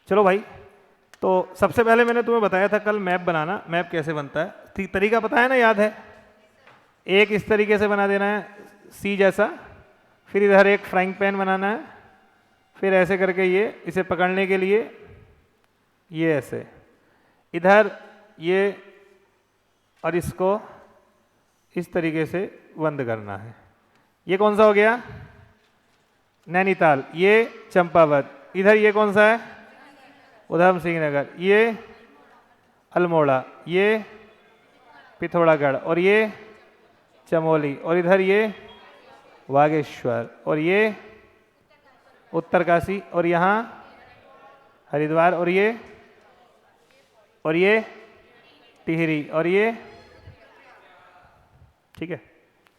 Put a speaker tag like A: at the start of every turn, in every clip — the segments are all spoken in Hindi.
A: चलो भाई, तो सबसे पहले मैंने तुम्हें बताया था कल मैप बनाना। मैप कैसे बनता है, तरीका पता है ना, याद है? एक इस तरीके से बना देना है, सी जैसा। फिर इधर एक फ्राइंग पैन बनाना है, फिर ऐसे करके ये इसे पकड़ने के लिए ये ऐसे इधर ये, और इसको इस तरीके से बंद करना है। ये कौन सा हो गया? नैनीताल। ये चंपावत। इधर ये कौन सा है? उधम सिंह नगर। ये अल्मोड़ा, ये पिथौरागढ़, और ये चमोली, और इधर ये बागेश्वर, और ये उत्तरकाशी, और यहाँ हरिद्वार, और ये टिहरी, और ये, ठीक है,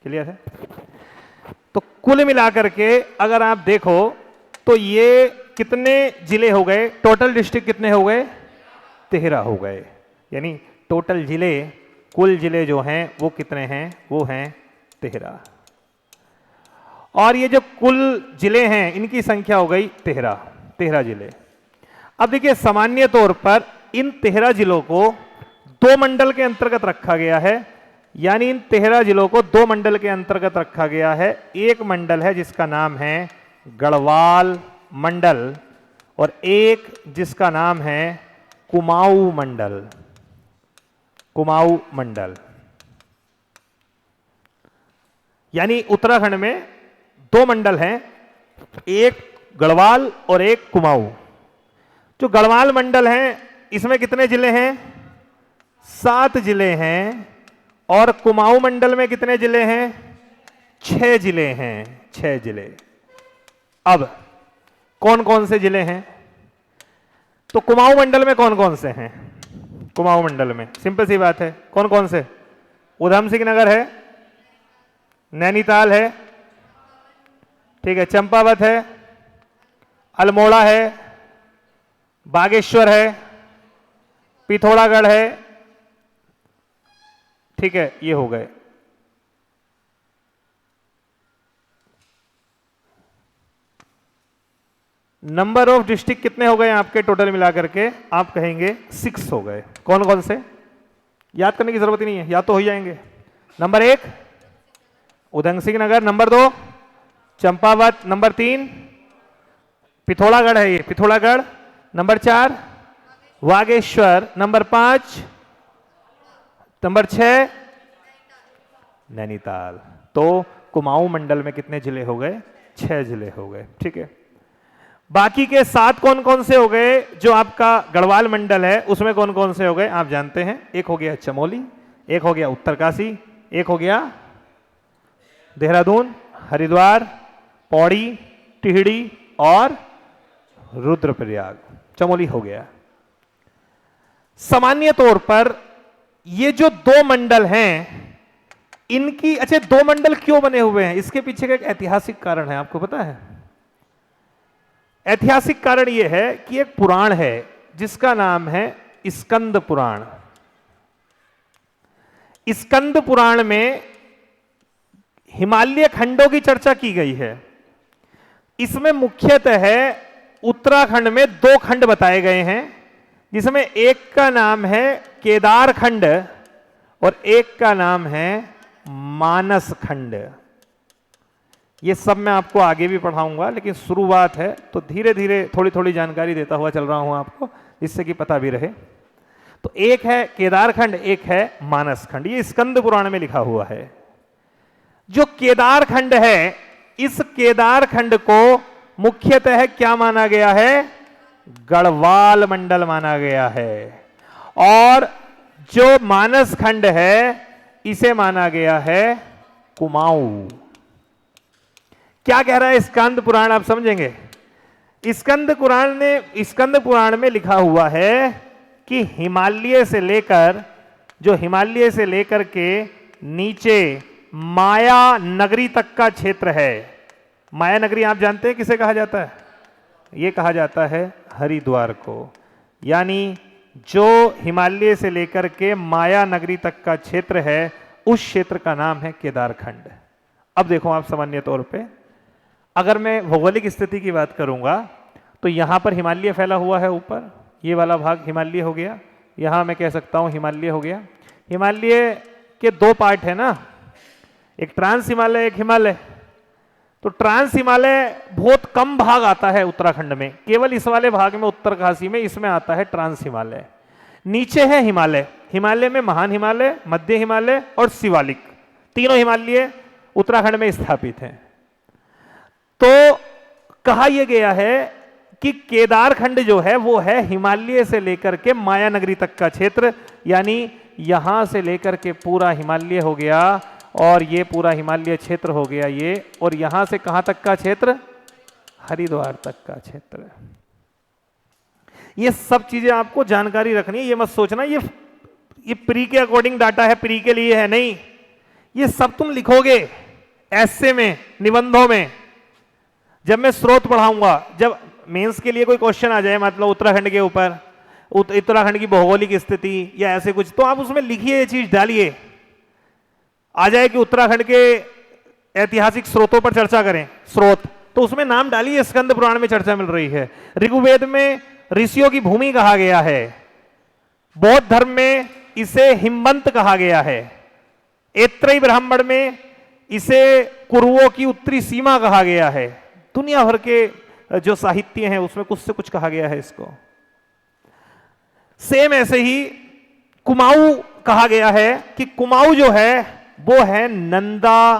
A: क्लियर है? तो कुल मिलाकर के अगर आप देखो तो ये कितने जिले हो गए? टोटल डिस्ट्रिक्ट कितने हो गए? 13 हो गए। यानी टोटल जिले, कुल जिले जो हैं वो कितने हैं? वो हैं 13। और ये जो कुल जिले हैं इनकी संख्या हो गई 13 जिले। अब देखिए, सामान्य तौर पर इन 13 जिलों को 2 मंडल के अंतर्गत रखा गया है। यानी इन 13 जिलों को 2 मंडल के अंतर्गत रखा गया है। एक मंडल है जिसका नाम है गढ़वाल मंडल, और एक जिसका नाम है कुमाऊं मंडल। कुमाऊं मंडल यानी उत्तराखंड में 2 मंडल हैं, एक गढ़वाल और एक कुमाऊं। जो गढ़वाल मंडल है इसमें कितने जिले हैं? 7 जिले हैं। और कुमाऊं मंडल में कितने जिले हैं? 6 जिले हैं। 6 जिले। अब कौन कौन से जिले हैं? तो कुमाऊं मंडल में कौन कौन से हैं? कुमाऊं मंडल में सिंपल सी बात है, कौन कौन से? उधम सिंह नगर है, नैनीताल है, ठीक है, चंपावत है, अल्मोड़ा है, बागेश्वर है, पिथौरागढ़ है, ठीक है, ये हो गए। नंबर ऑफ डिस्ट्रिक्ट कितने हो गए आपके टोटल मिलाकर के? आप कहेंगे 6 हो गए। कौन कौन से? याद करने की जरूरत ही नहीं है, याद तो हो ही जाएंगे। Number 1 Udham Singh Nagar, number 2 Champawat, number 3 Pithoragarh है, ये Pithoragarh, number 4 Bageshwar, number 5, number 6 Nainital. तो कुमाऊं मंडल में कितने जिले हो गए? 6 जिले हो गए, ठीक है। बाकी के 7 कौन कौन से हो गए? जो आपका गढ़वाल मंडल है उसमें कौन कौन से हो गए आप जानते हैं। एक हो गया चमोली, एक हो गया उत्तरकाशी, एक हो गया देहरादून, हरिद्वार, पौड़ी, टिहरी और रुद्रप्रयाग। चमोली हो गया। सामान्य तौर पर ये जो 2 मंडल हैं इनकी, अच्छा 2 मंडल क्यों बने हुए हैं? इसके पीछे का एक ऐतिहासिक कारण है, आपको पता है? ऐतिहासिक कारण यह है कि एक पुराण है जिसका नाम है स्कंद पुराण। स्कंद पुराण में हिमालय खंडों की चर्चा की गई है। इसमें मुख्यतः उत्तराखंड में 2 खंड बताए गए हैं, जिसमें एक का नाम है केदार खंड और एक का नाम है मानस खंड। ये सब मैं आपको आगे भी पढ़ाऊंगा, लेकिन शुरुआत है तो धीरे धीरे थोड़ी थोड़ी जानकारी देता हुआ चल रहा हूं आपको, जिससे कि पता भी रहे। तो एक है केदार खंड, एक है मानस खंड। ये स्कंद पुराण में लिखा हुआ है। जो केदार खंड है, इस केदार खंड को मुख्यतः क्या माना गया है? गढ़वाल मंडल माना गया है। और जो मानस खंड है इसे माना गया है कुमाऊं। क्या कह रहा है स्कंद पुराण, आप समझेंगे। स्कंद पुराण में लिखा हुआ है कि हिमालय से लेकर के नीचे माया नगरी तक का क्षेत्र है। माया नगरी आप जानते हैं किसे कहा जाता है? ये कहा जाता है हरिद्वार को। यानी जो हिमालय से लेकर के माया नगरी तक का क्षेत्र है, उस क्षेत्र का नाम है केदारखंड। अब देखो आप, सामान्य तौर पे अगर मैं भौगोलिक स्थिति की बात करूंगा तो यहां पर हिमालय फैला हुआ है ऊपर, ये वाला भाग हिमालय हो गया, यहां मैं कह सकता हूं हिमालय हो गया। हिमालय के दो पार्ट है ना, एक ट्रांस हिमालय एक हिमालय। तो ट्रांस हिमालय बहुत कम भाग आता है उत्तराखंड में, केवल इस वाले भाग में उत्तरकाशी में इसमें आता है ट्रांस हिमालय। नीचे है हिमालय, हिमालय में महान हिमालय, मध्य हिमालय और शिवालिक, तीनों हिमालय उत्तराखंड में स्थापित हैं। तो कहा यह गया है कि केदारखंड जो है वो है हिमालय से लेकर के मायानगरी तक का क्षेत्र, यानी यहां से लेकर के पूरा हिमालय हो गया और ये पूरा हिमालय क्षेत्र हो गया ये, और यहां से कहां तक का क्षेत्र, हरिद्वार तक का क्षेत्र। ये सब चीजें आपको जानकारी रखनी है, ये मत सोचना ये प्री के अकॉर्डिंग डाटा है, प्री के लिए है, नहीं। ये सब तुम लिखोगे ऐसे में, निबंधों में। जब मैं स्रोत पढ़ाऊंगा, जब मेंस के लिए कोई क्वेश्चन आ जाए मतलब उत्तराखंड के ऊपर, उत्तराखंड की भौगोलिक स्थिति या ऐसे कुछ, तो आप उसमें लिखिए, ये चीज डालिए। आ जाए कि उत्तराखंड के ऐतिहासिक स्रोतों पर चर्चा करें, स्रोत, तो उसमें नाम डालिए, स्कंद पुराण में चर्चा मिल रही है, ऋग्वेद में ऋषियों की भूमि कहा गया है, बौद्ध धर्म में इसे हिमवंत कहा गया है, ऐत्रेय ब्राह्मण में इसे कुरुओं की उत्तरी सीमा कहा गया है, दुनिया भर के जो साहित्य हैं उसमें कुछ से कुछ कहा गया है इसको। सेम ऐसे ही कुमाऊं कहा गया है कि कुमाऊं जो है वो है नंदा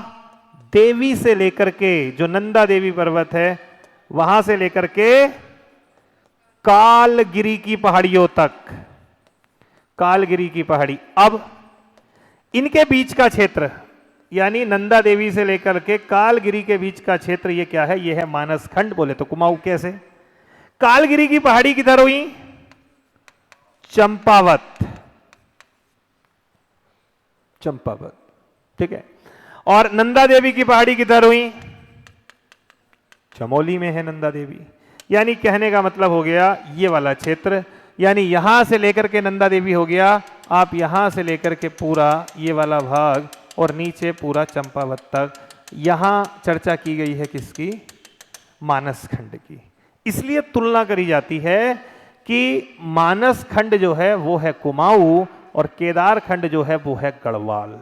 A: देवी से लेकर के, जो नंदा देवी पर्वत है वहां से लेकर के कालगिरी की पहाड़ियों तक, कालगिरी की पहाड़ी। अब इनके बीच का क्षेत्र, यानी नंदा देवी से लेकर के कालगिरी के बीच का क्षेत्र, ये क्या है, ये है मानस खंड। बोले तो कुमाऊं कैसे, कालगिरी की पहाड़ी किधर हुई, चंपावत, चंपावत, ठीक है। और नंदा देवी की पहाड़ी किधर हुई, चमोली में है नंदा देवी। यानी कहने का मतलब हो गया ये वाला क्षेत्र, यानी यहां से लेकर के नंदा देवी हो गया, आप यहां से लेकर के पूरा ये वाला भाग और नीचे पूरा चंपावत तक, यहां चर्चा की गई है किसकी, मानस खंड की। इसलिए तुलना करी जाती है कि मानस खंड जो है वो है कुमाऊं और केदार खंड जो है वो है गढ़वाल,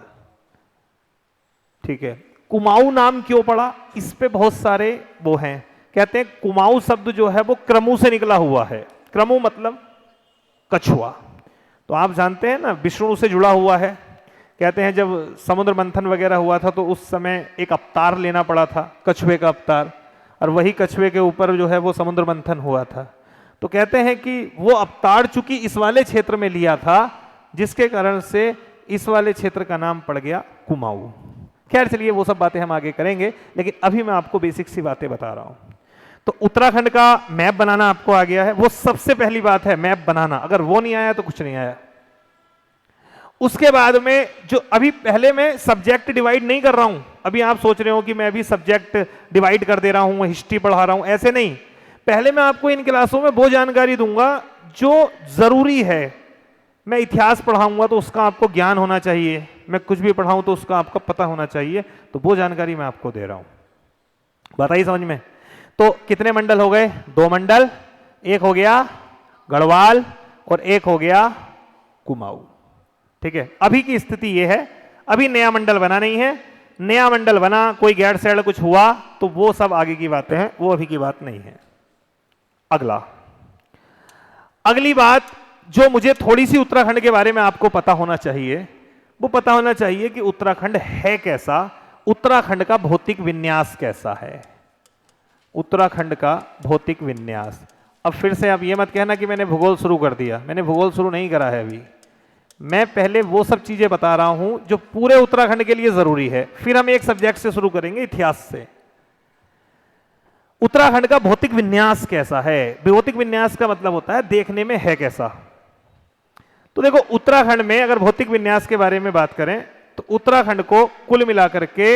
A: ठीक है। कुमाऊं नाम क्यों पड़ा, इस पे बहुत सारे वो हैं, कहते हैं कुमाऊं शब्द जो है वो क्रमु से निकला हुआ है। क्रमु मतलब कछुआ, तो आप जानते हैं ना विष्णु से जुड़ा हुआ है। कहते हैं जब समुद्र मंथन वगैरह हुआ था तो उस समय एक अवतार लेना पड़ा था, कछुए का अवतार, और वही कछुए के ऊपर जो है वो समुद्र मंथन हुआ था। तो कहते हैं कि वो अवतार चूंकि इस वाले क्षेत्र में लिया था, जिसके कारण से इस वाले क्षेत्र का नाम पड़ गया कुमाऊं। खैर चलिए वो सब बातें हम आगे करेंगे, लेकिन अभी मैं आपको बेसिक सी बातें बता रहा हूं। तो उत्तराखंड का मैप बनाना आपको आ गया है, वो सबसे पहली बात है मैप बनाना, अगर वो नहीं आया तो कुछ नहीं आया। उसके बाद में जो अभी पहले मैं सब्जेक्ट डिवाइड नहीं कर रहा हूं, अभी आप सोच रहे हो कि मैं अभी सब्जेक्ट डिवाइड कर दे रहा हूं, हिस्ट्री पढ़ा रहा हूं, ऐसे नहीं। पहले मैं आपको इन क्लासों में वो जानकारी दूंगा जो जरूरी है। मैं इतिहास पढ़ाऊंगा तो उसका आपको ज्ञान होना चाहिए, मैं कुछ भी पढ़ाऊं तो उसका आपको पता होना चाहिए, तो वो जानकारी मैं आपको दे रहा हूं। बताइए समझ में। तो कितने मंडल हो गए, 2 मंडल, एक हो गया गढ़वाल और एक हो गया कुमाऊं, ठीक है। अभी की स्थिति यह है, अभी नया मंडल बना नहीं है, नया मंडल बना, कोई गैरसैंण कुछ हुआ तो वो सब आगे की बातें हैं, वो अभी की बात नहीं है। अगली बात जो मुझे थोड़ी सी उत्तराखंड के बारे में आपको पता होना चाहिए, वो पता होना चाहिए कि उत्तराखंड है कैसा, उत्तराखंड का भौतिक विन्यास कैसा है, उत्तराखंड का भौतिक विन्यास। अब फिर से आप ये मत कहना कि मैंने भूगोल शुरू कर दिया, मैंने भूगोल शुरू नहीं करा है अभी। मैं पहले वो सब चीजें बता रहा हूं जो पूरे उत्तराखंड के लिए जरूरी है, फिर हम एक सब्जेक्ट से शुरू करेंगे, इतिहास से। उत्तराखंड का भौतिक विन्यास कैसा है, भौतिक विन्यास का मतलब होता है देखने में है कैसा। तो देखो उत्तराखंड में अगर भौतिक विन्यास के बारे में बात करें तो उत्तराखंड को कुल मिलाकर के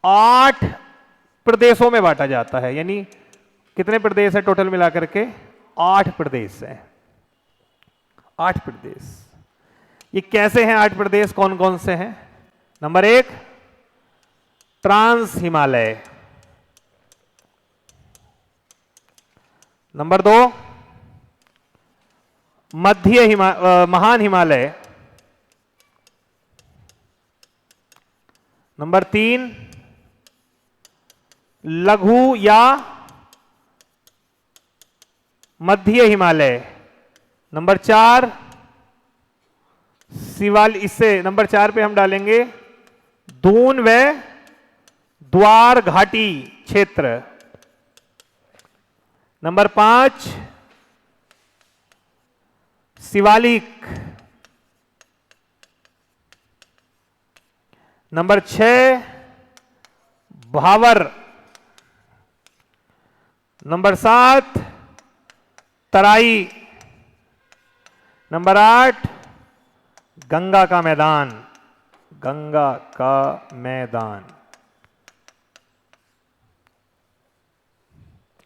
A: 8 प्रदेशों में बांटा जाता है। यानी कितने प्रदेश है टोटल मिलाकर के, 8 प्रदेश हैं, 8 प्रदेश। ये कैसे हैं 8 प्रदेश, कौन कौन से हैं? नंबर 1 ट्रांस हिमालय, नंबर 2 महान हिमालय। नंबर 3 लघु या मध्य हिमालय। नंबर 4 इससे नंबर 4 पे हम डालेंगे दून व द्वार घाटी क्षेत्र। नंबर 5 शिवालिक। नंबर 6 भावर। नंबर 7 तराई। नंबर 8 गंगा का मैदान। गंगा का मैदान।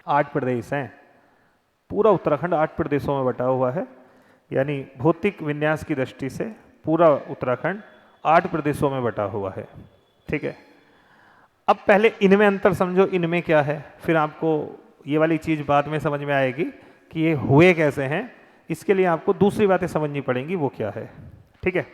A: 8 प्रदेश हैं। पूरा उत्तराखंड 8 प्रदेशों में बटा हुआ है, यानी भौतिक विन्यास की दृष्टि से पूरा उत्तराखंड 8 प्रदेशों में बटा हुआ है। ठीक है, अब पहले इनमें अंतर समझो, इनमें क्या है, फिर आपको ये वाली चीज बाद में समझ में आएगी कि ये हुए कैसे हैं। इसके लिए आपको दूसरी बातें समझनी पड़ेंगी, वो क्या है। ठीक है,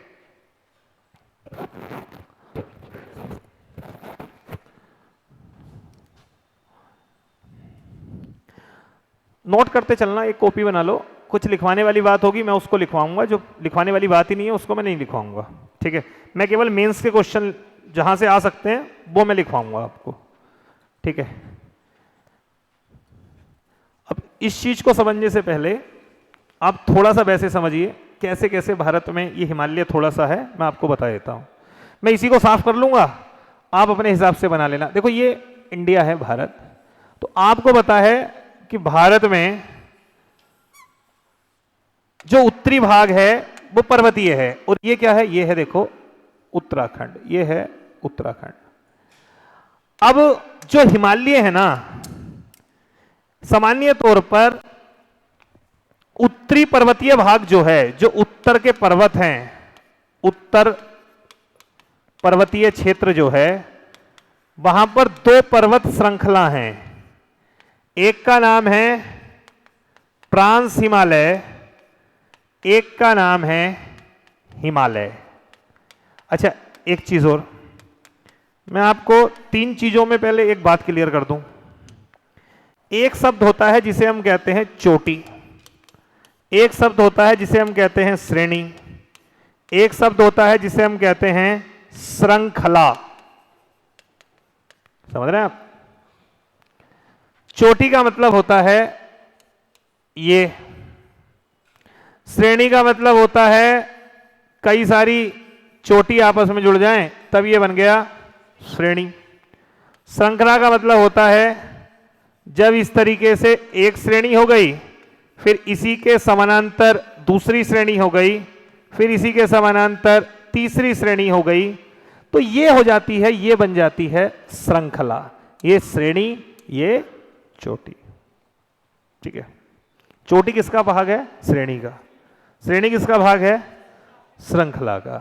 A: नोट करते चलना, एक कॉपी बना लो। कुछ लिखवाने वाली बात होगी मैं उसको लिखवाऊंगा, जो लिखवाने वाली बात ही नहीं है उसको मैं नहीं लिखवाऊंगा। ठीक है, मैं केवल मेंस के क्वेश्चन जहां से आ सकते हैं वो मैं लिखवाऊंगा आपको। ठीक है, अब इस चीज को समझने से पहले आप थोड़ा सा वैसे समझिए कैसे कैसे भारत में ये हिमालय थोड़ा सा है, मैं आपको बता देता हूं। मैं इसी को साफ कर लूंगा, आप अपने हिसाब से बना लेना। देखो ये इंडिया है, भारत, तो आपको पता है कि भारत में जो उत्तरी भाग है वो पर्वतीय है, और ये क्या है, ये है देखो उत्तराखंड, ये है उत्तराखंड। अब जो हिमालय है ना, सामान्य तौर पर उत्तरी पर्वतीय भाग जो है, जो उत्तर के पर्वत हैं, उत्तर पर्वतीय क्षेत्र जो है, वहां पर 2 पर्वत श्रृंखला हैं। एक का नाम है ट्रांस हिमालय, एक का नाम है हिमालय। अच्छा, एक चीज और, मैं आपको 3 चीजों में पहले एक बात क्लियर कर दूं। एक शब्द होता है जिसे हम कहते हैं चोटी, एक शब्द होता है जिसे हम कहते हैं श्रेणी, एक शब्द होता है जिसे हम कहते हैं श्रृंखला। समझ रहे हैं आप? चोटी का मतलब होता है ये, श्रेणी का मतलब होता है कई सारी चोटी आपस में जुड़ जाएं तब ये बन गया श्रेणी। श्रृंखला का मतलब होता है जब इस तरीके से एक श्रेणी हो गई, फिर इसी के समानांतर दूसरी श्रेणी हो गई, फिर इसी के समानांतर तीसरी श्रेणी हो गई, तो ये हो जाती है, ये बन जाती है श्रृंखला। ये श्रेणी, ये चोटी। ठीक है, चोटी किसका भाग है? श्रेणी का। श्रेणी किसका भाग है? श्रृंखला का।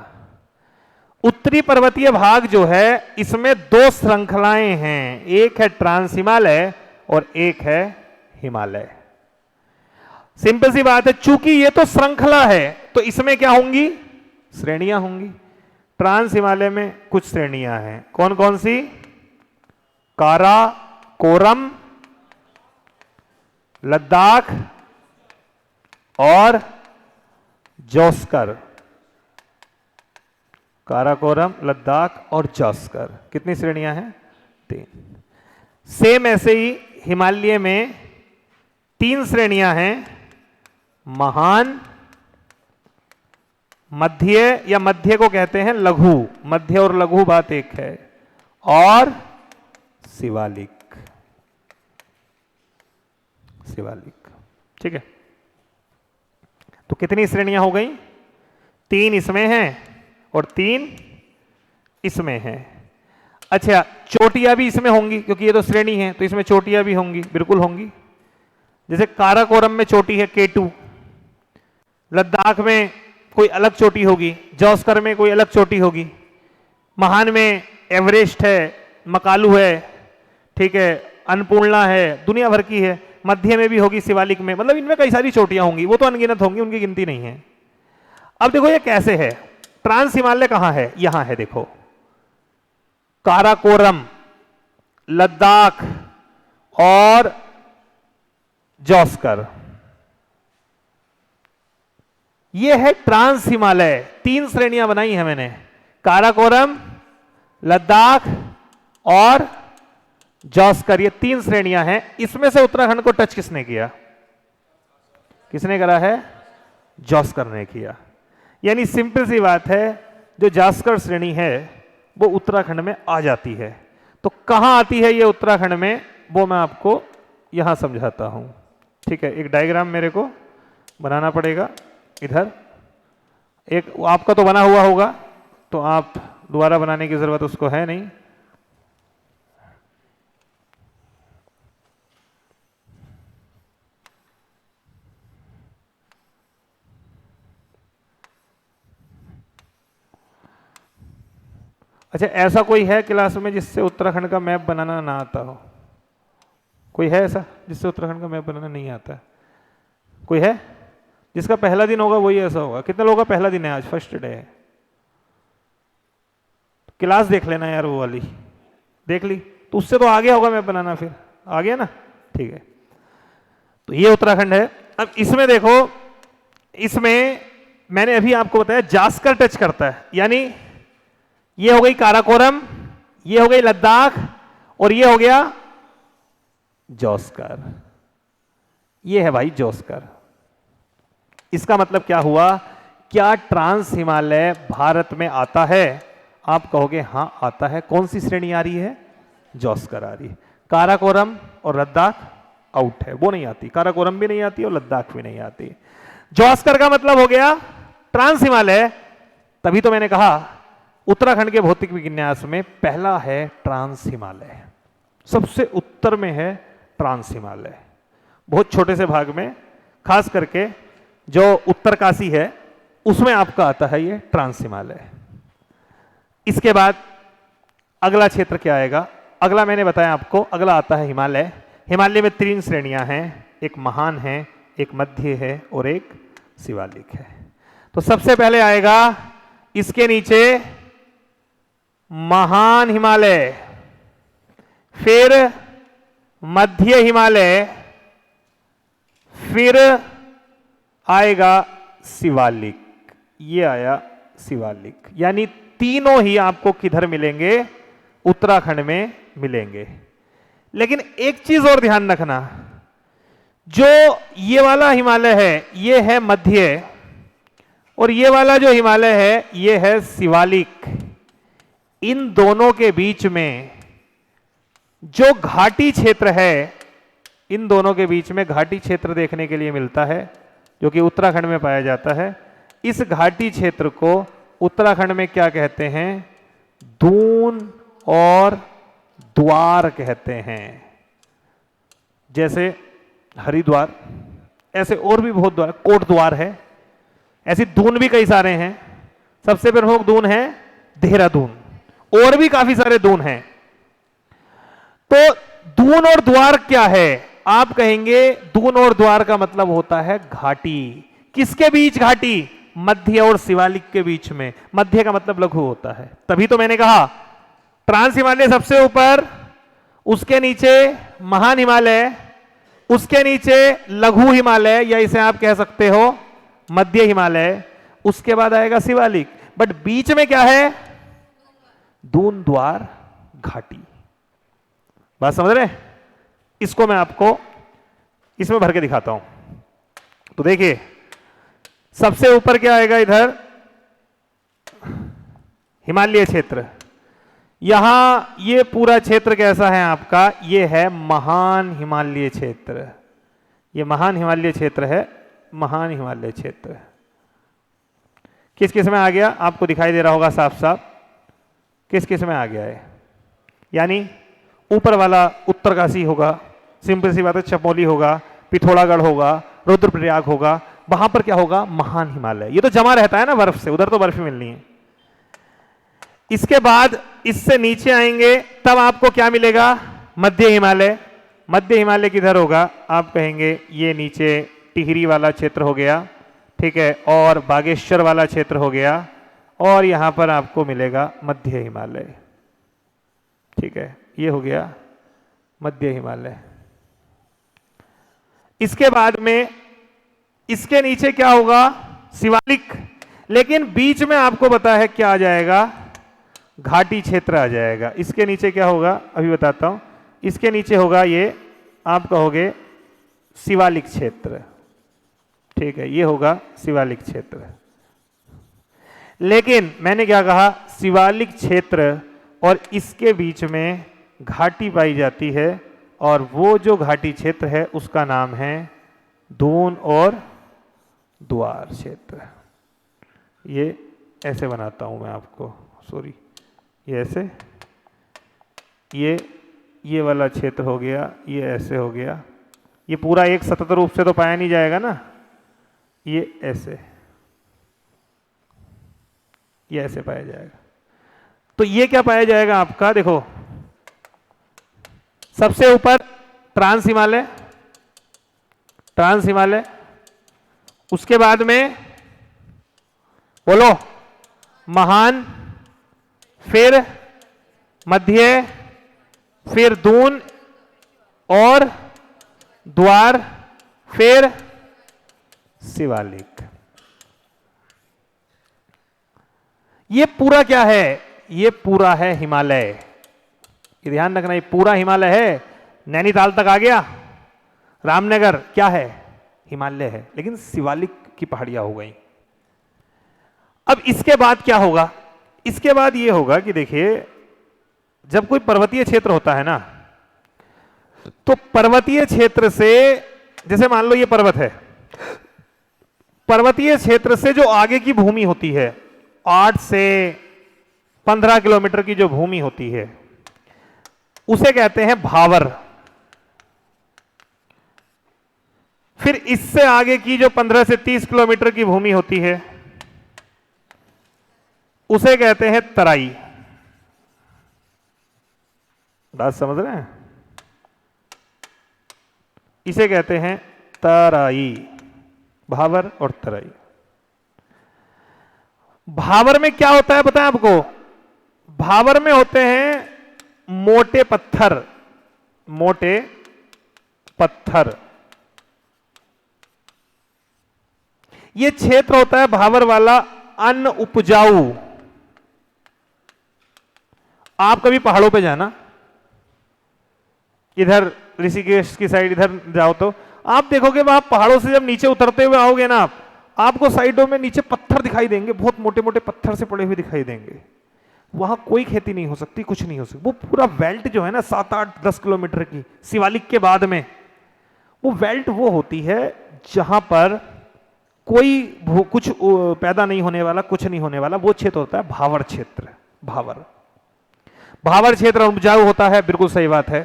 A: उत्तरी पर्वतीय भाग जो है, इसमें 2 श्रृंखलाएं हैं, एक है ट्रांस हिमालय और एक है हिमालय। सिंपल सी बात है, चूंकि ये तो श्रृंखला है तो इसमें क्या होंगी? श्रेणियां होंगी। ट्रांस हिमालय में कुछ श्रेणियां हैं, कौन कौन सी? काराकोरम, लद्दाख और जौस्कर। काराकोरम, लद्दाख और जौस्कर, कितनी श्रेणियां हैं? 3। सेम ऐसे ही हिमालय में 3 श्रेणियां हैं, महान, मध्य, या मध्य को कहते हैं लघु, मध्य और लघु बात एक है, और शिवालिक। शिवालिक। ठीक है, तो कितनी श्रेणियां हो गई? 3 इसमें हैं और 3 इसमें हैं। अच्छा, चोटियां भी इसमें होंगी क्योंकि ये तो श्रेणी है, तो इसमें चोटियां भी होंगी, बिल्कुल होंगी। जैसे काराकोरम में चोटी है K2, लद्दाख में कोई अलग चोटी होगी, जौस्कर में कोई अलग चोटी होगी, महान में एवरेस्ट है, मकालू है, ठीक है, अन्नपूर्णा है, दुनिया भर की है, मध्य में भी होगी, शिवालिक में, मतलब इनमें कई सारी चोटियां होंगी, वो तो अनगिनत होंगी, उनकी गिनती नहीं है। अब देखो ये कैसे है, ट्रांस हिमालय कहां है, यहां है, देखो काराकोरम, लद्दाख और जॉस्कर, ये है ट्रांस हिमालय। 3 श्रेणियां बनाई है मैंने, काराकोरम, लद्दाख और जॉस्कर, ये 3 श्रेणियां हैं। इसमें से उत्तराखंड को टच किसने किया, किसने करा है, जॉस्कर ने किया। यानी सिंपल सी बात है, जो जॉस्कर श्रेणी है वो उत्तराखंड में आ जाती है। तो कहां आती है ये उत्तराखंड में, वो मैं आपको यहां समझाता हूं। ठीक है, एक डायग्राम मेरे को बनाना पड़ेगा। इधर एक आपका तो बना हुआ होगा, तो आप दोबारा बनाने की जरूरत उसको है नहीं। अच्छा, ऐसा कोई है क्लास में जिससे उत्तराखंड का मैप बनाना ना आता हो? कोई है ऐसा जिससे उत्तराखंड का मैप बनाना नहीं आता? कोई है? जिसका पहला दिन होगा वही ऐसा होगा। कितने लोगों का पहला दिन है आज, फर्स्ट डे है? क्लास देख लेना यार, वो वाली देख ली तो उससे तो आ गया होगा मैप बनाना, फिर आ गया ना। ठीक है, तो ये उत्तराखंड है। अब इसमें देखो, इसमें मैंने अभी आपको बताया जास्कर टच करता है, यानी ये हो गई काराकोरम, ये हो गई लद्दाख और ये हो गया जॉस्कर। ये है भाई जॉस्कर। इसका मतलब क्या हुआ, क्या ट्रांस हिमालय भारत में आता है? आप कहोगे हां आता है। कौन सी श्रेणी आ रही है? जॉस्कर आ रही है। काराकोरम और लद्दाख आउट है, वो नहीं आती। काराकोरम भी नहीं आती और लद्दाख भी नहीं आती। जॉस्कर का मतलब हो गया ट्रांस हिमालय। तभी तो मैंने कहा उत्तराखंड के भौतिक विन्यास में पहला है ट्रांस हिमालय, सबसे उत्तर में है ट्रांस हिमालय। बहुत छोटे से भाग में, खास करके जो उत्तरकाशी है उसमें आपका आता है ये ट्रांस हिमालय। इसके बाद अगला क्षेत्र क्या आएगा? अगला मैंने बताया आपको, अगला आता है हिमालय। हिमालय में 3 श्रेणियां हैं, एक महान है, एक मध्य है और एक शिवालिक है। तो सबसे पहले आएगा इसके नीचे महान हिमालय, फिर मध्य हिमालय, फिर आएगा शिवालिक। ये आया शिवालिक। यानी तीनों ही आपको किधर मिलेंगे? उत्तराखंड में मिलेंगे। लेकिन एक चीज और ध्यान रखना, जो ये वाला हिमालय है ये है मध्य और ये वाला जो हिमालय है ये है शिवालिक। इन दोनों के बीच में जो घाटी क्षेत्र है, इन दोनों के बीच में घाटी क्षेत्र देखने के लिए मिलता है, जो कि उत्तराखंड में पाया जाता है। इस घाटी क्षेत्र को उत्तराखंड में क्या कहते हैं? दून और द्वार कहते हैं। जैसे हरिद्वार, ऐसे और भी बहुत द्वार, कोट द्वार है, ऐसे दून भी कई सारे हैं। सबसे प्रमुख दून है देहरादून, और भी काफी सारे दून हैं। तो दून और द्वार क्या है? आप कहेंगे दून और द्वार का मतलब होता है घाटी। किसके बीच घाटी? मध्य और शिवालिक के बीच में। मध्य का मतलब लघु होता है। तभी तो मैंने कहा ट्रांस हिमालय सबसे ऊपर, उसके नीचे महान हिमालय, उसके नीचे लघु हिमालय या इसे आप कह सकते हो मध्य हिमालय, उसके बाद आएगा शिवालिक। बट बीच में क्या है? दून द्वार घाटी। बात समझ रहे? इसको मैं आपको इसमें भर के दिखाता हूं। तो देखिए सबसे ऊपर क्या आएगा? इधर हिमालय क्षेत्र। यहां ये पूरा क्षेत्र कैसा है आपका? ये है महान हिमालय क्षेत्र। ये महान हिमालय क्षेत्र है। महान हिमालय क्षेत्र किस किस में आ गया? आपको दिखाई दे रहा होगा साफ साफ किस किस में आ गया है। यानी ऊपर वाला उत्तरकाशी होगा, सिंपल सी बात है, चमोली होगा, पिथौरागढ़ होगा, रुद्रप्रयाग होगा, वहां पर क्या होगा? महान हिमालय। ये तो जमा रहता है ना बर्फ से, उधर तो बर्फ ही मिलनी है। इसके बाद इससे नीचे आएंगे तब आपको क्या मिलेगा? मध्य हिमालय। मध्य हिमालय किधर होगा? आप कहेंगे ये नीचे टिहरी वाला क्षेत्र हो गया, ठीक है, और बागेश्वर वाला क्षेत्र हो गया, और यहां पर आपको मिलेगा मध्य हिमालय, ठीक है, ये हो गया मध्य हिमालय। इसके बाद में इसके नीचे क्या होगा? शिवालिक। लेकिन बीच में आपको पता है क्या आ जाएगा? घाटी क्षेत्र आ जाएगा। इसके नीचे क्या होगा अभी बताता हूं। इसके नीचे होगा ये, आप कहोगे शिवालिक क्षेत्र, ठीक है, ये होगा शिवालिक क्षेत्र। लेकिन मैंने क्या कहा? शिवालिक क्षेत्र और इसके बीच में घाटी पाई जाती है, और वो जो घाटी क्षेत्र है उसका नाम है दून और द्वार क्षेत्र। ये ऐसे बनाता हूं मैं आपको, सॉरी, ये ऐसे, ये वाला क्षेत्र हो गया, ये ऐसे हो गया। ये पूरा एक सतत रूप से तो पाया नहीं जाएगा ना, ये ऐसे पाया जाएगा। तो ये क्या पाया जाएगा आपका? देखो, सबसे ऊपर ट्रांस हिमालय, उसके बाद में बोलो महान, फिर मध्य, फिर दून और द्वार, फिर शिवालिक। ये पूरा क्या है? ये पूरा है हिमालय। ये ध्यान रखना, ये पूरा हिमालय है। नैनीताल तक आ गया, रामनगर क्या है? हिमालय है, लेकिन शिवालिक की पहाड़ियां हो गई। अब इसके बाद क्या होगा? इसके बाद ये होगा कि देखिए, जब कोई पर्वतीय क्षेत्र होता है ना, तो पर्वतीय क्षेत्र से, जैसे मान लो ये पर्वत है, पर्वतीय क्षेत्र से जो आगे की भूमि होती है, 8 से 15 किलोमीटर की जो भूमि होती है, उसे कहते हैं भावर। फिर इससे आगे की जो 15 से 30 किलोमीटर की भूमि होती है, उसे कहते हैं तराई। बात समझ रहे हैं? इसे कहते हैं तराई, भावर और तराई। भावर में क्या होता है बताएं आपको? भावर में होते हैं मोटे पत्थर। ये क्षेत्र होता है भावर वाला अन्न उपजाऊ। आप कभी पहाड़ों पे जाना, इधर ऋषिकेश की साइड इधर जाओ, तो आप देखोगे आप पहाड़ों से जब नीचे उतरते हुए आओगे ना, आपको साइडों में नीचे पत्थर दिखाई देंगे, बहुत मोटे मोटे पत्थर से पड़े हुए दिखाई देंगे। वहां कोई खेती नहीं हो सकती, कुछ नहीं हो सकती। वो पूरा बेल्ट जो है ना 7-8-10 किलोमीटर की, शिवालिक के बाद में वो बेल्ट वो होती है जहां पर कोई कुछ पैदा नहीं होने वाला, कुछ नहीं होने वाला, वो क्षेत्र होता है भावर क्षेत्र। भावर क्षेत्र उपजाऊ होता है, बिल्कुल सही बात है।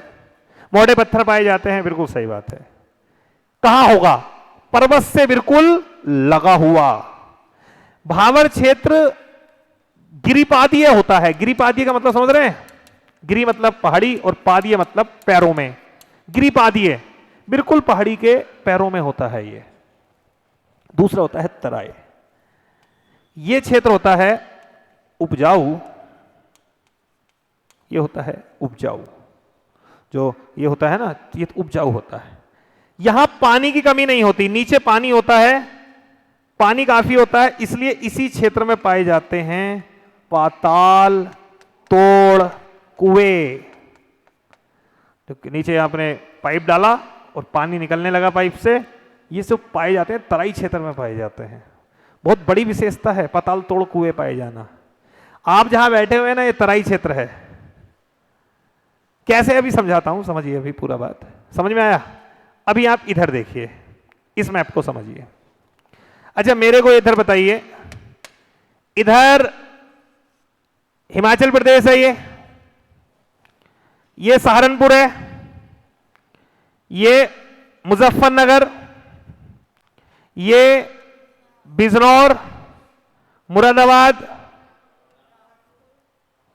A: मोटे पत्थर पाए जाते हैं, बिल्कुल सही बात है। कहां होगा? पर्वत से बिल्कुल लगा हुआ। भावर क्षेत्र गिरिपादीय होता है। गिरिपादीय का मतलब समझ रहे हैं? गिरि मतलब पहाड़ी और पादीय मतलब पैरों में। गिरिपादीय बिल्कुल पहाड़ी के पैरों में होता है ये। दूसरा होता है तराई। ये क्षेत्र होता है उपजाऊ, ये होता है उपजाऊ। जो ये होता है ना, ये उपजाऊ होता है। यहां पानी की कमी नहीं होती, नीचे पानी होता है, पानी काफी होता है, इसलिए इसी क्षेत्र में पाए जाते हैं पाताल तोड़ कुएं। तो नीचे आपने पाइप डाला और पानी निकलने लगा पाइप से, ये सब पाए जाते हैं तराई क्षेत्र में पाए जाते हैं। बहुत बड़ी विशेषता है पाताल तोड़ कुएं पाए जाना। आप जहां बैठे हुए हैं ना, ये तराई क्षेत्र है। कैसे अभी समझाता हूं, समझिए अभी पूरा बात समझ में आया। अभी आप इधर देखिए, इस मैप को समझिए। अच्छा मेरे को इधर बताइए, इधर हिमाचल प्रदेश है, ये सहारनपुर है, ये मुजफ्फरनगर, ये बिजनौर, मुरादाबाद,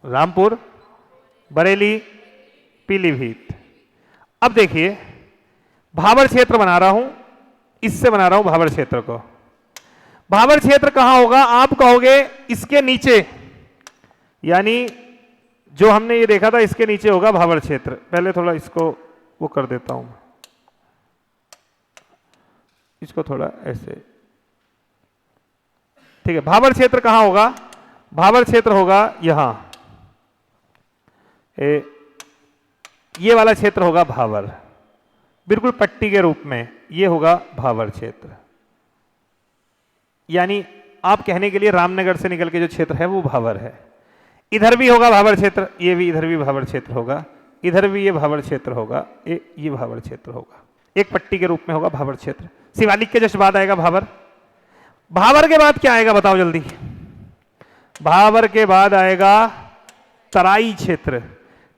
A: रामपुर, बरेली, पीलीभीत। अब देखिए भाबर क्षेत्र बना रहा हूं, इससे बना रहा हूं भाबर क्षेत्र को। भाबर क्षेत्र कहां होगा? आप कहोगे इसके नीचे, यानी जो हमने ये देखा था इसके नीचे होगा भाबर क्षेत्र। पहले थोड़ा इसको वो कर देता हूं, इसको थोड़ा ऐसे, ठीक है। भाबर क्षेत्र कहां होगा? भाबर क्षेत्र होगा यहां, ये वाला क्षेत्र होगा भाबर, बिल्कुल पट्टी के रूप में ये होगा भाबर क्षेत्र। यानी आप कहने के लिए रामनगर से निकल के जो क्षेत्र है वो भाबर है। इधर भी होगा भाबर क्षेत्र, ये भी, इधर भी भाबर क्षेत्र होगा, इधर भी ये भाबर क्षेत्र होगा, ये भाबर क्षेत्र होगा, एक पट्टी के रूप में होगा भाबर क्षेत्र। शिवालिक के जस्ट बाद आएगा भाबर। भाबर के बाद क्या आएगा बताओ जल्दी? भाबर के बाद आएगा तराई क्षेत्र।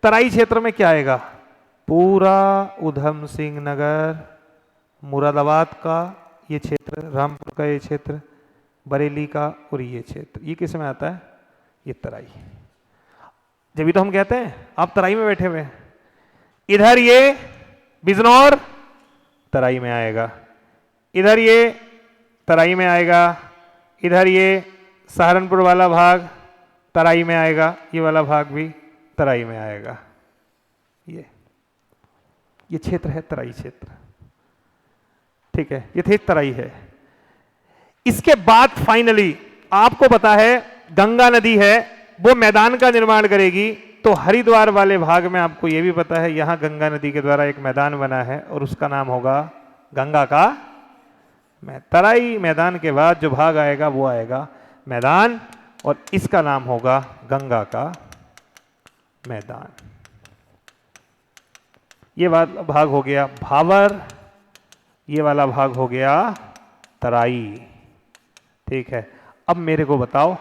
A: तराई क्षेत्र में क्या आएगा? पूरा उधम सिंह नगर, मुरादाबाद का ये क्षेत्र, रामपुर का ये क्षेत्र, बरेली का और ये क्षेत्र, ये किस में आता है? ये तराई। जब भी तो हम कहते हैं आप तराई में बैठे हुए हैं। इधर ये बिजनौर तराई में आएगा, इधर ये तराई में आएगा, इधर ये सहारनपुर वाला भाग तराई में आएगा, ये वाला भाग भी तराई में आएगा। ये क्षेत्र है तराई क्षेत्र, ठीक है, ये थे तराई है। इसके बाद फाइनली आपको पता है गंगा नदी है, वो मैदान का निर्माण करेगी। तो हरिद्वार वाले भाग में आपको ये भी पता है यहां गंगा नदी के द्वारा एक मैदान बना है और उसका नाम होगा गंगा का तराई। मैदान के बाद जो भाग आएगा वो आएगा मैदान और इसका नाम होगा गंगा का मैदान। ये वाला भाग हो गया भाबर, ये वाला भाग हो गया तराई, ठीक है। अब मेरे को बताओ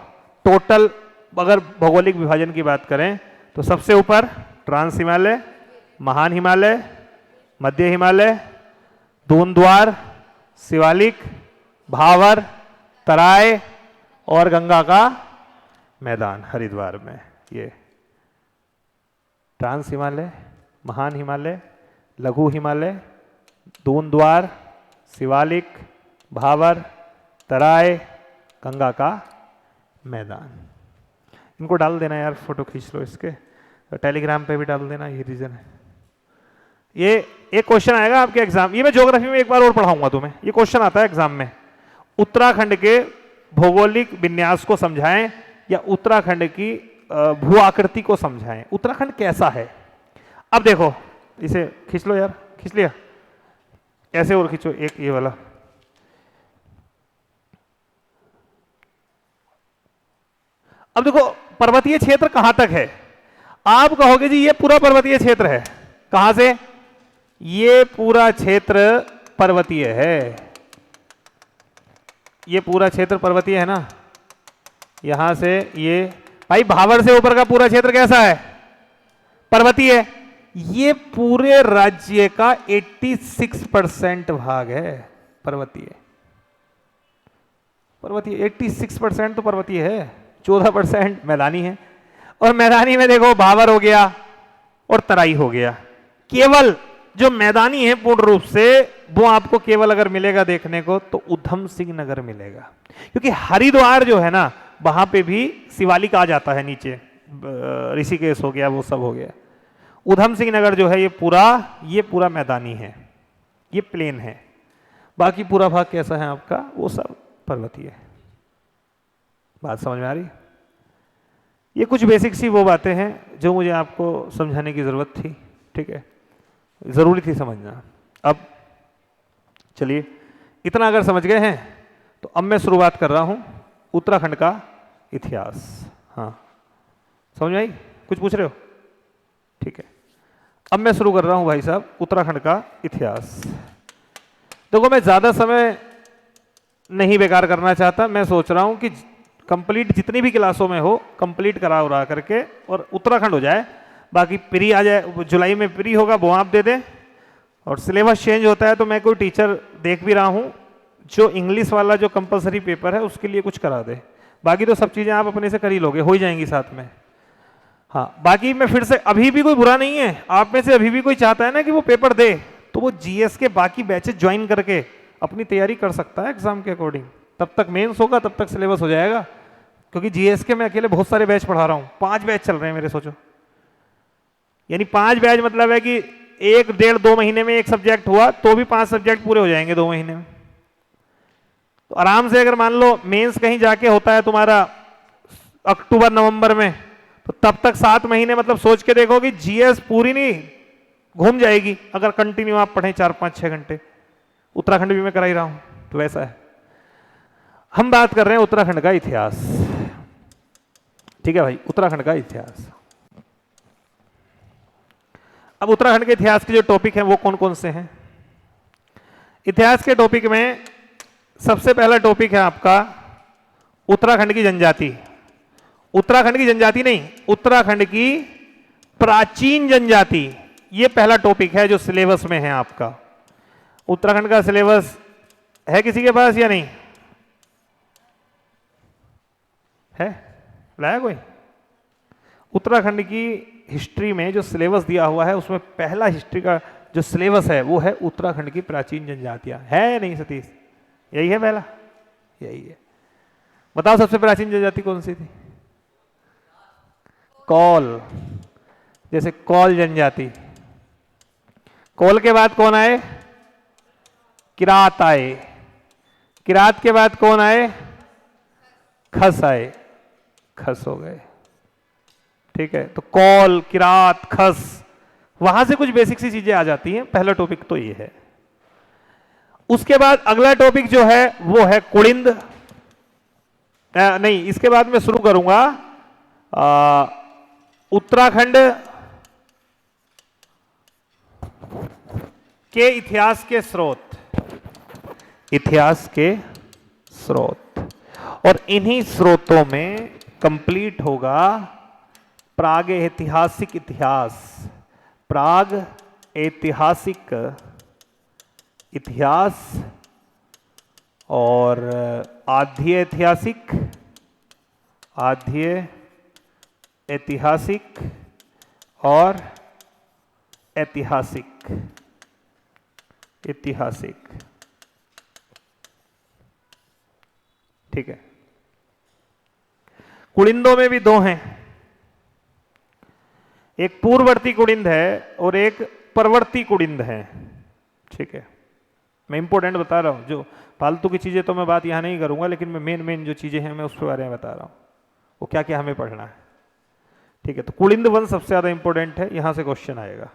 A: टोटल अगर भौगोलिक विभाजन की बात करें तो सबसे ऊपर ट्रांस हिमालय, महान हिमालय, मध्य हिमालय, दोनद्वार, शिवालिक, भाबर, तराई और गंगा का मैदान हरिद्वार में। ये ट्रांस हिमालय, महान हिमालय, लघु हिमालय, दोनद्वार, शिवालिक, भाबर, तराई, गंगा का मैदान। इनको डाल देना यार, फोटो खींच लो इसके, टेलीग्राम पे भी डाल देना, ये रीजन है। ये एक क्वेश्चन आएगा आपके एग्जाम, ये मैं ज्योग्राफी में एक बार और पढ़ाऊंगा तुम्हें, ये क्वेश्चन आता है एग्जाम में। उत्तराखंड के भौगोलिक विन्यास को समझाएं या उत्तराखंड की भू आकृति को समझाएं, उत्तराखंड कैसा है। अब देखो इसे खींच लो यार, खींच लिया, ऐसे और खींचो एक ये वाला। अब देखो पर्वतीय क्षेत्र कहां तक है? आप कहोगे जी ये पूरा पर्वतीय क्षेत्र है। कहां से? ये पूरा क्षेत्र पर्वतीय है, ये पूरा क्षेत्र पर्वतीय है ना। यहां से ये भाई भाबर से ऊपर का पूरा क्षेत्र कैसा है? पर्वतीय है। ये पूरे राज्य का 86% भाग है पर्वतीय। पर्वतीय 86% तो पर्वतीय है, 14% मैदानी है। और मैदानी में देखो भाबर हो गया और तराई हो गया। केवल जो मैदानी है पूर्ण रूप से वो आपको केवल अगर मिलेगा देखने को तो उधम सिंह नगर मिलेगा, क्योंकि हरिद्वार जो है ना वहां पे भी शिवालिक आ जाता है नीचे, ऋषिकेश हो गया, वो सब हो गया। उधम सिंह नगर जो है ये पूरा मैदानी है, ये प्लेन है। बाकी पूरा भाग कैसा है आपका? वो सब पर्वतीय है। बात समझ में आ रही? ये कुछ बेसिक सी वो बातें हैं जो मुझे आपको समझाने की जरूरत थी, ठीक है, जरूरी थी समझना। अब चलिए इतना अगर समझ गए हैं तो अब मैं शुरुआत कर रहा हूं उत्तराखंड का इतिहास। हाँ समझ में आई? कुछ पूछ रहे हो? ठीक है, अब मैं शुरू कर रहा हूं भाई साहब उत्तराखंड का इतिहास। देखो मैं ज्यादा समय नहीं बेकार करना चाहता, मैं सोच रहा हूं कि कंप्लीट जितनी भी क्लासों में हो कंप्लीट करा उरा करके और उत्तराखंड हो जाए। बाकी प्री आ जाए, जुलाई में प्री होगा वो आप दे दें। और सिलेबस चेंज होता है तो मैं कोई टीचर देख भी रहा हूं जो इंग्लिश वाला जो कंपलसरी पेपर है उसके लिए कुछ करा दे। बाकी तो सब चीज़ें आप अपने से कर ही लोगे, हो ही जाएंगी साथ में। हाँ, बाकी मैं फिर से, अभी भी कोई बुरा नहीं है, आप में से अभी भी कोई चाहता है ना कि वो पेपर दे, तो वो जीएस के बाकी बैचेस ज्वाइन करके अपनी तैयारी कर सकता है एग्जाम के अकॉर्डिंग। तब तक मेंस होगा, तब तक सिलेबस हो जाएगा, क्योंकि जीएस के मैं अकेले बहुत सारे बैच पढ़ा रहा हूँ, 5 बैच चल रहे हैं मेरे, सोचो। यानी 5 बैच मतलब है कि 1 डेढ़ 2 महीने में एक सब्जेक्ट हुआ तो भी 5 सब्जेक्ट पूरे हो जाएंगे 2 महीने में। तो आराम से अगर मान लो मेंस कहीं जाके होता है तुम्हारा अक्टूबर नवंबर में, तो तब तक 7 महीने, मतलब सोच के देखो कि जीएस पूरी नहीं घूम जाएगी अगर कंटिन्यू आप पढ़ें 4-5-6 घंटे। उत्तराखंड भी मैं करा ही रहा हूं, तो वैसा है। हम बात कर रहे हैं उत्तराखंड का इतिहास, ठीक है भाई, उत्तराखंड का इतिहास। अब उत्तराखंड के इतिहास के जो टॉपिक हैं वो कौन कौन से हैं? इतिहास के टॉपिक में सबसे पहला टॉपिक है आपका उत्तराखंड की जनजाति। उत्तराखंड की जनजाति नहीं, उत्तराखंड की प्राचीन जनजाति, ये पहला टॉपिक है जो सिलेबस में है आपका। उत्तराखंड का सिलेबस है किसी के पास या नहीं है? लाया कोई? उत्तराखंड की हिस्ट्री में जो सिलेबस दिया हुआ है उसमें पहला हिस्ट्री का जो सिलेबस है वो है उत्तराखंड की प्राचीन जनजातियां। है नहीं सतीश? यही है पहला, यही है। बताओ सबसे प्राचीन जनजाति कौन सी थी? कौल, जैसे कौल जनजाति। कौल के बाद कौन आए? किरात आए। किरात के बाद कौन आए? खस आए। खस हो गए, ठीक है। तो कौल, किरात, खस, वहां से कुछ बेसिक सी चीजें आ जाती हैं। पहला टॉपिक तो ये है। उसके बाद अगला टॉपिक जो है वो है कुड़िंद। नहीं, इसके बाद मैं शुरू करूंगा उत्तराखंड के इतिहास के स्रोत। इतिहास के स्रोत, और इन्हीं स्रोतों में कंप्लीट होगा प्राग ऐतिहासिक इतिहास। प्राग ऐतिहासिक इतिहास और आद्य ऐतिहासिक, आद्य ऐतिहासिक और ऐतिहासिक, ऐतिहासिक, ठीक है। कुड़िंदों में भी 2 हैं, एक पूर्ववर्ती कुड़िंद है और एक परवर्ती कुड़िंद है, ठीक है। मैं इंपॉर्टेंट बता रहा हूं, जो फालतू की चीजें तो मैं बात यहां नहीं करूंगा, लेकिन मैं मेन जो चीजें हैं मैं उसके बारे में बता रहा हूं, वो क्या क्या हमें पढ़ना है, ठीक है। तो कुड़िंद वंश सबसे ज्यादा इंपॉर्टेंट है, यहां से क्वेश्चन आएगा।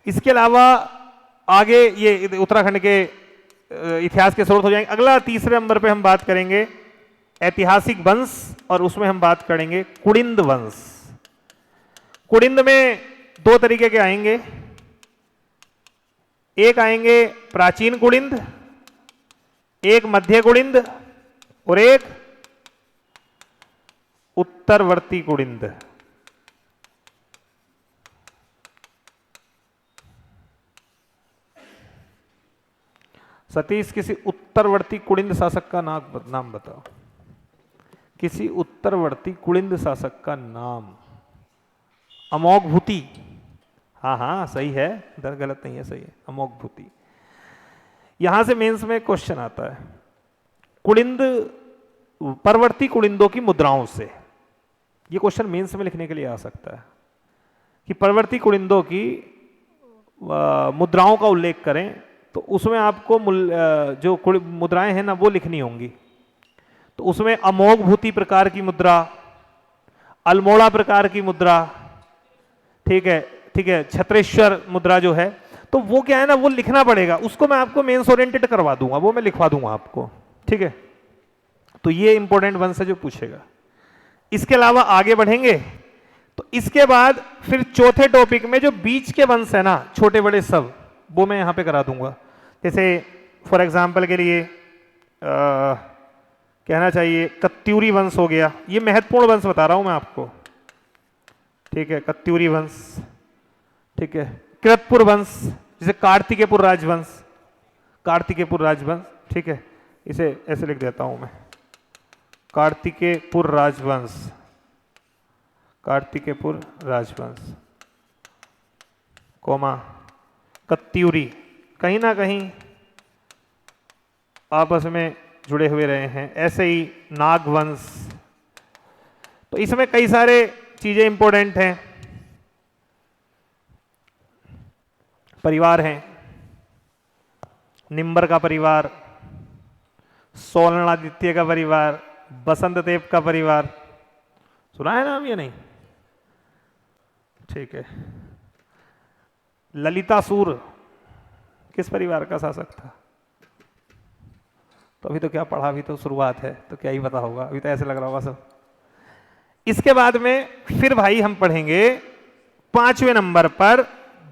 A: इसके अलावा आगे ये उत्तराखंड के इतिहास के स्रोत हो जाएंगे। अगला तीसरे नंबर पे हम बात करेंगे ऐतिहासिक वंश, और उसमें हम बात करेंगे कुड़िंद वंश। कुड़िंद में 2 तरीके के आएंगे, एक आएंगे प्राचीन कुड़िंद, एक मध्य कुड़िंद और एक उत्तरवर्ती कुड़िंद। सतीश, किसी उत्तरवर्ती कुड़िंद शासक का नाम बताओ। किसी उत्तरवर्ती कुड़िंद शासक का नाम। अमोघ भूति। हाँ हाँ सही है, इधर गलत नहीं है, सही है, अमोघ भूति। यहां से मेंस में क्वेश्चन आता है कुड़िंद, परवर्ती कुड़िंदों की मुद्राओं से। ये क्वेश्चन मेंस में लिखने के लिए आ सकता है कि परवर्ती कुड़िंदों की मुद्राओं का उल्लेख करें, तो उसमें आपको जो मुद्राएं हैं ना वो लिखनी होंगी। तो उसमें अमोघ भूति प्रकार की मुद्रा, अल्मोड़ा प्रकार की मुद्रा, ठीक है, ठीक है, छत्रेश्वर मुद्रा जो है, तो वो क्या है ना, वो लिखना पड़ेगा। उसको मैं आपको मेंस ओरिएंटेड करवा दूंगा, वो मैं लिखवा दूंगा आपको, ठीक है। तो ये इंपॉर्टेंट वंश है जो पूछेगा। इसके अलावा आगे बढ़ेंगे तो इसके बाद फिर चौथे टॉपिक में जो बीच के वंश है ना, छोटे बड़े सब, वो मैं यहां पे करा दूंगा। जैसे फॉर एग्जाम्पल के लिए कहना चाहिए कत्यूरी वंश हो गया, ये महत्वपूर्ण वंश बता रहा हूं मैं आपको, ठीक है। कत्यूरी वंश, ठीक है। किरतपुर वंश, जैसे कार्तिकेयपुर राजवंश, कार्तिकेयपुर राजवंश, ठीक है, इसे ऐसे लिख देता हूं मैं, कार्तिकेयपुर राजवंश, कार्तिकेयपुर राजवंश, कोमा कत्यूरी, कहीं ना कहीं आपस में जुड़े हुए रहे हैं। ऐसे ही नागवंश। तो इसमें कई सारे चीजें इंपॉर्टेंट हैं, परिवार हैं, निम्बर का परिवार, सोलनादित्य का परिवार, बसंत देव का परिवार, सुना है नाम ये नहीं? ठीक है। ललितासुर किस परिवार का शासक था? तो अभी तो क्या पढ़ा, अभी तो शुरुआत है, तो क्या ही पता होगा, अभी तो ऐसे लग रहा होगा सब। इसके बाद में फिर भाई हम पढ़ेंगे 5वें नंबर पर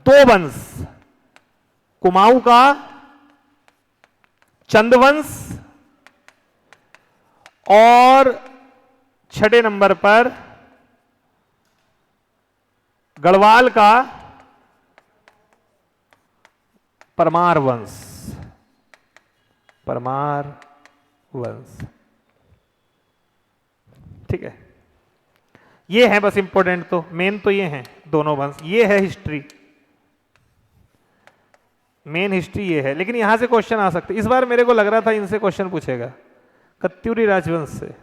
A: दो वंश, कुमाऊं का चंदवंश और 6ठे नंबर पर गढ़वाल का परमार वंश। परमार वंश, ठीक है। ये है बस इंपॉर्टेंट, तो मेन तो ये हैं दोनों वंश। ये है हिस्ट्री, मेन हिस्ट्री ये है। लेकिन यहां से क्वेश्चन आ सकते, इस बार मेरे को लग रहा था इनसे क्वेश्चन पूछेगा कत्यूरी राजवंश से,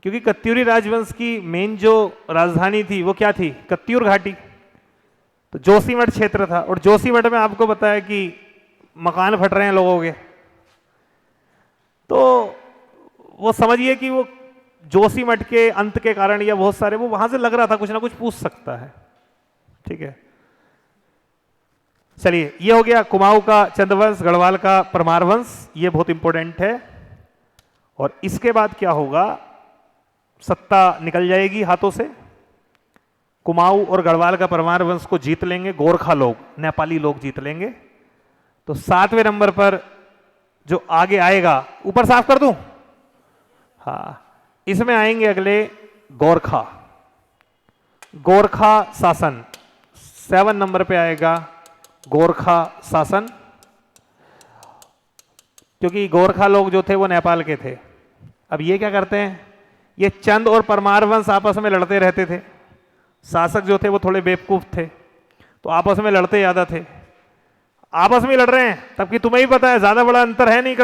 A: क्योंकि कत्यूरी राजवंश की मेन जो राजधानी थी वो क्या थी? कत्यूर घाटी। तो जोशीमठ क्षेत्र था, और जोशीमठ में आपको पता है कि मकान फट रहे हैं लोगों के, तो वो समझिए कि वो जोशीमठ के अंत के कारण या बहुत सारे, वो वहां से लग रहा था कुछ ना कुछ पूछ सकता है, ठीक है। चलिए, ये हो गया कुमाऊं का चंद्रवंश, गढ़वाल का परमार वंश, ये बहुत इंपॉर्टेंट है। और इसके बाद क्या होगा? सत्ता निकल जाएगी हाथों से, कुमाऊं और गढ़वाल का परमार वंश को जीत लेंगे गोरखा लोग, नेपाली लोग जीत लेंगे। तो 7वें नंबर पर जो आगे आएगा, ऊपर साफ कर दूं, हाँ, इसमें आएंगे अगले गोरखा, गोरखा शासन। 7 नंबर पे आएगा गोरखा शासन, क्योंकि गोरखा लोग जो थे वो नेपाल के थे। अब ये क्या करते हैं, ये चंद और परमार वंश आपस में लड़ते रहते थे। शासक जो थे वो थोड़े बेवकूफ थे, तो आपस में लड़ते ज्यादा थे। आपस में लड़ रहे हैं, तब कि तुम्हें ही पता है ज्यादा बड़ा अंतर है नहीं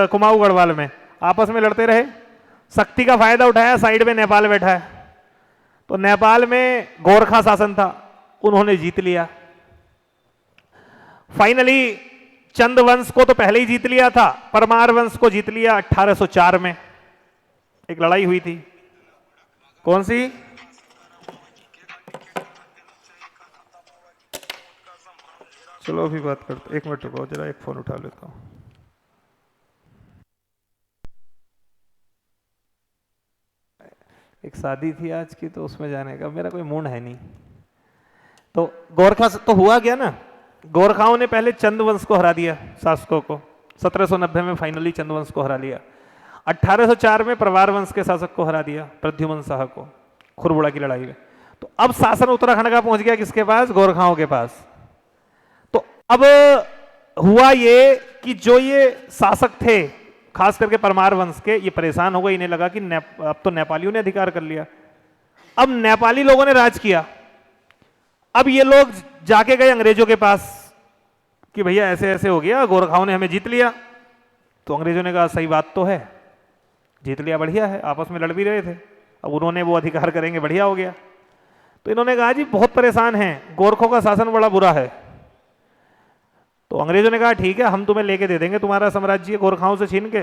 A: कुमाऊं गढ़वाल में, आपस में लड़ते रहे। शक्ति का फायदा उठाया, साइड में नेपाल बैठा है, तो नेपाल में गोरखा शासन था, उन्होंने जीत लिया। फाइनली चंद वंश को तो पहले ही जीत लिया था, परमार वंश को जीत लिया 1804 में। एक लड़ाई हुई थी, कौन सी? चलो अभी बात करते, 1 मिनट रुको जरा, एक फोन उठा लेता हूं। एक शादी थी आज की, तो उसमें जाने का मेरा कोई मूड है नहीं। तो गोरखा तो हुआ क्या ना, गोरखाओं ने पहले चंद वंश को हरा दिया, शासकों को। 1790 में फाइनली चंद वंश को हरा लिया। 1804 में परमार वंश के शासक को हरा दिया, प्रद्युमन शाह को, खुरबुड़ा की लड़ाई में। तो अब शासन उत्तराखंड का पहुंच गया किसके पास? गोरखाओं के पास। तो अब हुआ ये कि जो ये शासक थे, खास करके परमार वंश के, ये परेशान हो गए। इन्हें लगा कि अब तो नेपालियों ने अधिकार कर लिया, अब नेपाली लोगों ने राज किया। अब ये लोग जाके गए अंग्रेजों के पास कि भैया ऐसे ऐसे हो गया, गोरखाओं ने हमें जीत लिया। तो अंग्रेजों ने कहा सही बात तो है, जीत लिया, बढ़िया है, आपस में लड़ भी रहे थे, अब उन्होंने वो अधिकार करेंगे, बढ़िया हो गया। तो इन्होंने कहा जी बहुत परेशान हैं, गोरखों का शासन बड़ा बुरा है। तो अंग्रेजों ने कहा ठीक है, हम तुम्हें लेके दे देंगे तुम्हारा साम्राज्य गोरखाओं से छीन के,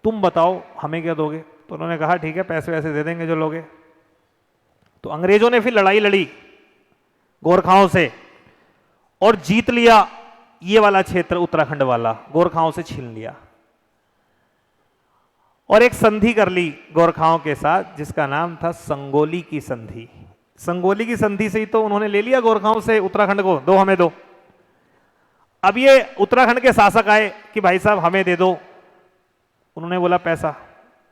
A: तुम बताओ हमें क्या दोगे। तो उन्होंने कहा ठीक है, पैसे वैसे दे देंगे जो लोगे। तो अंग्रेजों ने फिर लड़ाई लड़ी गोरखाओं से और जीत लिया ये वाला क्षेत्र, उत्तराखंड वाला, गोरखाओं से छीन लिया। और एक संधि कर ली गोरखाओं के साथ, जिसका नाम था संगोली की संधि। संगोली की संधि से ही तो उन्होंने ले लिया गोरखाओं से उत्तराखंड को, दो हमें दो। अब ये उत्तराखंड के शासक आए कि भाई साहब हमें दे दो। उन्होंने बोला पैसा,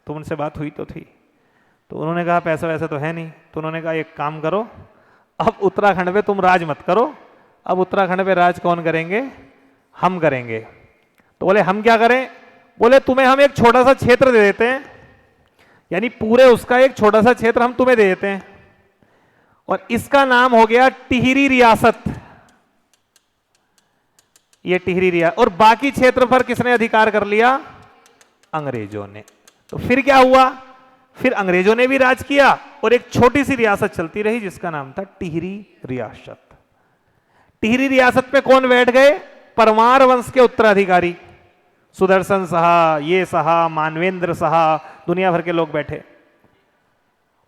A: तो उनसे बात हुई तो थी, तो उन्होंने कहा पैसा वैसा तो है नहीं। तो उन्होंने कहा एक काम करो, अब उत्तराखंड पे तुम राज मत करो, अब उत्तराखंड पे राज कौन करेंगे? हम करेंगे। तो बोले हम क्या करें? बोले तुम्हें हम एक छोटा सा क्षेत्र दे देते हैं, यानी पूरे उसका एक छोटा सा क्षेत्र हम तुम्हें दे देते हैं, और इसका नाम हो गया टिहरी रियासत। ये टिहरी रियासत, और बाकी क्षेत्र पर किसने अधिकार कर लिया? अंग्रेजों ने। तो फिर क्या हुआ? फिर अंग्रेजों ने भी राज किया और एक छोटी सी रियासत चलती रही जिसका नाम था टिहरी रियासत। टिहरी रियासत में कौन बैठ गए? परमार वंश के उत्तराधिकारी सुदर्शन शाह, ये शाह, मानवेंद्र शाह, दुनिया भर के लोग बैठे।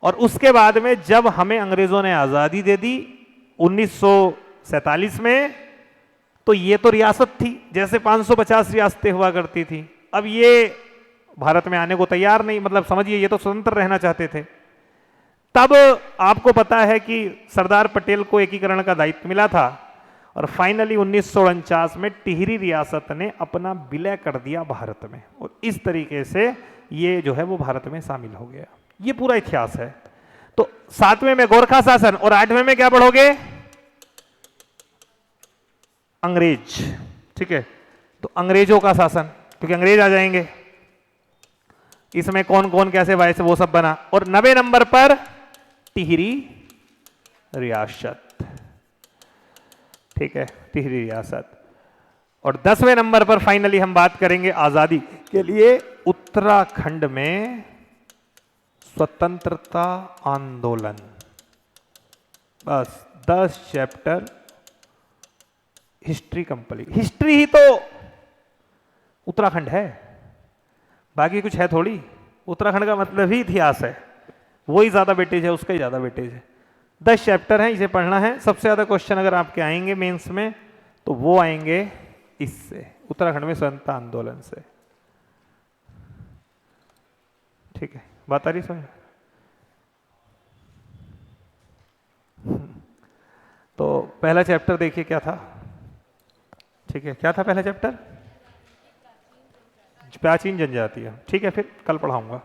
A: और उसके बाद में जब हमें अंग्रेजों ने आजादी दे दी 1947 में, तो ये तो रियासत थी, जैसे 550 रियासतें हुआ करती थी। अब ये भारत में आने को तैयार नहीं, मतलब समझिए ये तो स्वतंत्र रहना चाहते थे। तब आपको पता है कि सरदार पटेल को एकीकरण का दायित्व मिला था, और फाइनली 1949 में टिहरी रियासत ने अपना विलय कर दिया भारत में, और इस तरीके से ये जो है वो भारत में शामिल हो गया। ये पूरा इतिहास है। तो 7वें में गोरखा शासन, और 8वें में क्या पढ़ोगे? अंग्रेज। ठीक है, तो अंग्रेजों का शासन, क्योंकि अंग्रेज आ जाएंगे। इसमें कौन कौन कैसे वायस वो सब बना। और 90 नंबर पर टिहरी रियासत। ठीक है, टिहरी रियासत। और 10वें नंबर पर फाइनली हम बात करेंगे आजादी के लिए उत्तराखंड में स्वतंत्रता आंदोलन। बस 10 चैप्टर हिस्ट्री कंप्लीट। हिस्ट्री ही तो उत्तराखंड है, बाकी कुछ है थोड़ी। उत्तराखंड का मतलब ही इतिहास है, वही ज्यादा वेटेज है, उसका ही ज्यादा वेटेज है। 10 चैप्टर हैं, इसे पढ़ना है। सबसे ज्यादा क्वेश्चन अगर आपके आएंगे मेंस में तो वो आएंगे इससे, उत्तराखंड में स्वतंत्रता आंदोलन से। ठीक है, बात आ रही समझ? तो पहला चैप्टर देखिए क्या था। ठीक है, क्या था पहला चैप्टर? प्राचीन जनजातियां। ठीक है, फिर कल पढ़ाऊंगा।